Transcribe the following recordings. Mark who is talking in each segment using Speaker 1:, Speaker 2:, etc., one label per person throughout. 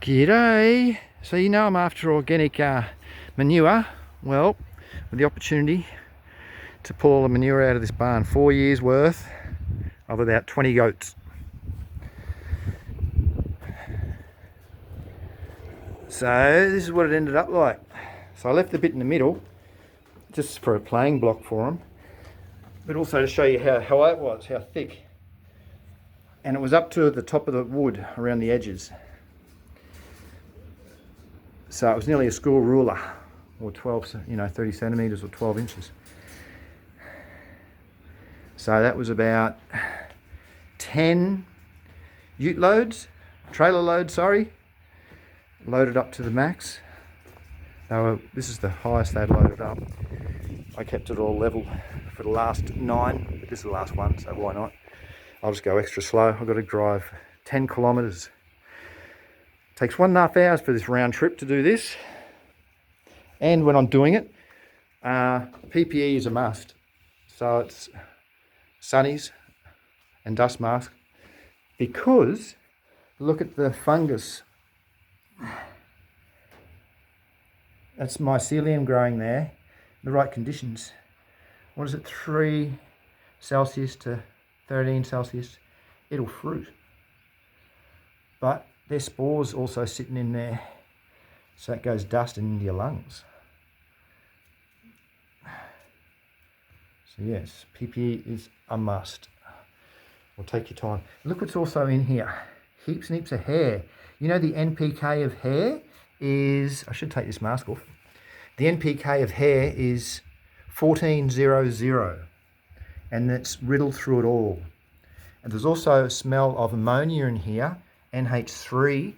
Speaker 1: G'day. So you know I'm after organic manure. Well, with the opportunity to pull all the manure out of this barn, 4 years worth of about 20 goats. So this is what it ended up like. So I left the bit in the middle just for a playing block for them, but also to show you how high it was, how thick. And it was up to the top of the wood around the edges. So it was nearly a school ruler, or 30 centimetres or 12 inches. So that was about 10 ute loads, trailer loads, loaded up to the max. This is the highest they'd loaded up. I kept it all level for the last 9, but this is the last one, so why not? I'll just go extra slow. I've got to drive 10 kilometres. Takes 1.5 hours for this round trip to do this. And when I'm doing it, PPE is a must. So it's sunnies and dust mask, because look at the fungus. That's mycelium growing there, the right conditions. What is it, 3 Celsius to 13 Celsius? It'll fruit. But there's spores also sitting in there, so it goes dust into your lungs. So yes, PPE is a must. Well, take your time. Look what's also in here. Heaps and heaps of hair. You know the NPK of hair is, I should take this mask off. The NPK of hair is 1400, and it's riddled through it all. And there's also a smell of ammonia in here, NH3,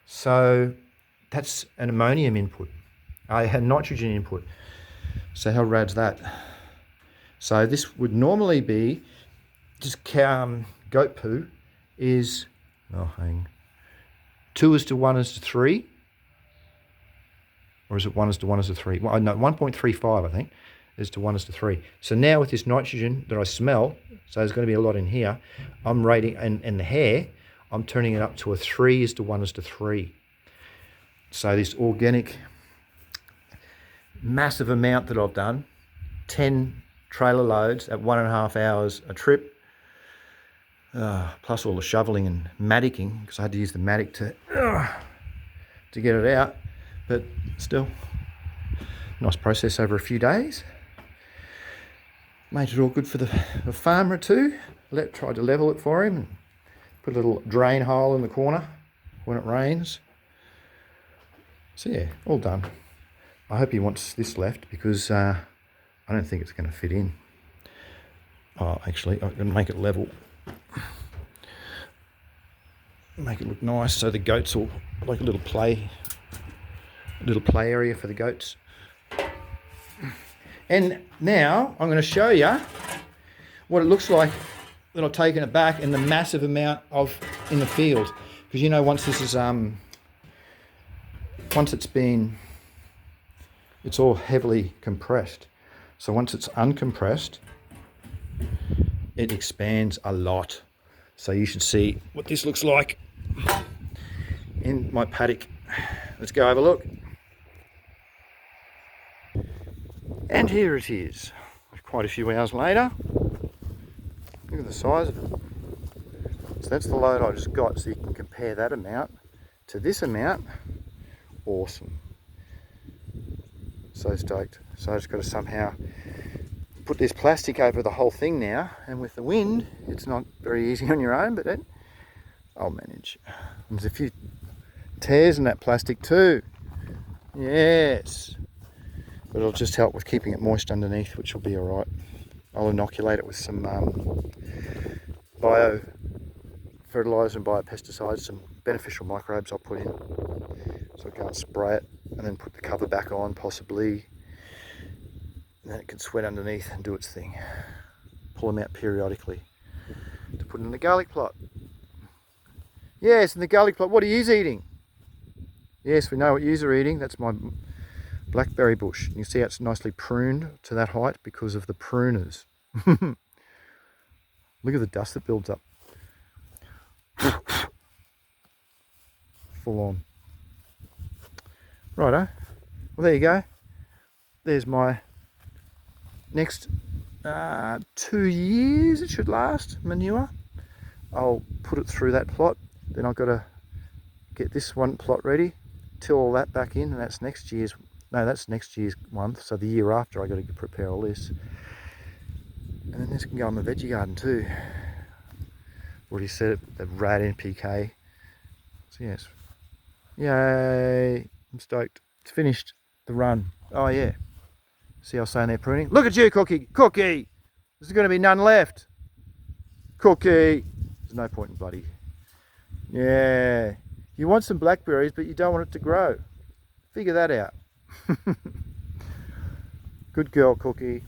Speaker 1: so that's an ammonium input. I had nitrogen input, so how rad's that? So this would normally be just goat poo is 2:1:3, or is it 1:1:3? Well, no, 1.35 I think is to 1:3. So now with this nitrogen that I smell, so there's going to be a lot in here, I'm rating, and the hair, I'm turning it up to a 3:1:3. So this organic massive amount that I've done, 10 trailer loads at 1.5 hours a trip, plus all the shoveling and maticking, because I had to use the matic to get it out. But still, nice process over a few days. Made it all good for the farmer too. Tried to level it for him and put a little drain hole in the corner when it rains. So yeah, all done. I hope he wants this left, because I don't think it's going to fit in. Oh, actually, I can make it level. Make it look nice, so the goats will, like a little play area for the goats. And now I'm going to show you what it looks like that I've taken it back, and the massive amount of in the field. Because you know, once this is it's all heavily compressed. So once it's uncompressed, it expands a lot. So you should see what this looks like in my paddock. Let's go have a look. And here it is, quite a few hours later. Look at the size of it. So that's the load I just got, so you can compare that amount to this amount. Awesome. So stoked. So I just got to somehow put this plastic over the whole thing now, and with the wind, it's not very easy on your own, but then I'll manage. There's a few tears in that plastic too. Yes. But it'll just help with keeping it moist underneath, which will be alright. I'll inoculate it with some Bio-fertilizer and Bio-pesticides, some beneficial microbes I'll put in. So I can't spray it, and then put the cover back on, possibly. And then it can sweat underneath and do its thing. Pull them out periodically to put in the garlic plot. Yes, in the garlic plot. What are you eating? Yes, we know what you're eating. That's my blackberry bush. You can see how it's nicely pruned to that height because of the pruners. Look at the dust that builds up. Full on. Righto. Well, there you go. There's my next 2 years it should last manure. I'll put it through that plot. Then I've got to get this one plot ready, till all that back in, and that's next year's one. So the year after I got to prepare all this. And then this can go on my veggie garden too. Already set it, the rad NPK. So yes. Yay. I'm stoked. It's finished. The run. Oh yeah. See, I was saying they're pruning. Look at you, Cookie. Cookie! There's going to be none left. Cookie! There's no point in bloody... Yeah. You want some blackberries, but you don't want it to grow. Figure that out. Good girl, Cookie.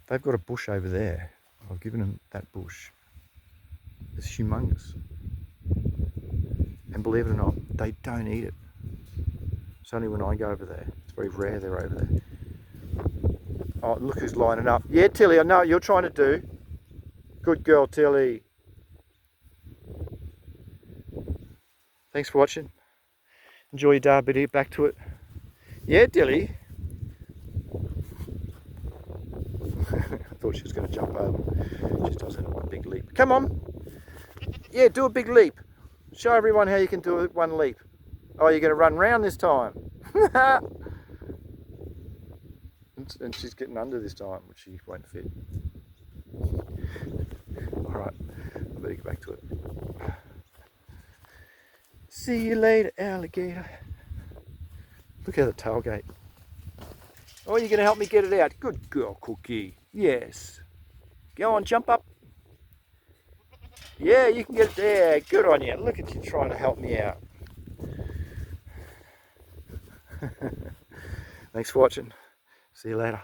Speaker 1: They've got a bush over there. I've given them that bush. It's humongous. And believe it or not, they don't eat it. It's only when I go over there. It's very rare they're over there. Oh, look who's lining up. Yeah, Tilly, I know what you're trying to do. Good girl, Tilly. Thanks for watching. Enjoy your day, but back to it. Yeah, Tilly. I thought she was going to jump over. She does it in one big leap. Come on. Yeah, do a big leap. Show everyone how you can do it one leap. Oh, you're going to run round this time. And she's getting under this time, which she won't fit. Alright, I better get back to it. See you later, alligator. Look at the tailgate. Oh, you're going to help me get it out. Good girl, Cookie. Yes. Go on, jump up. Yeah, you can get it there. Good on you. Look at you trying to help me out. Thanks for watching. See you later.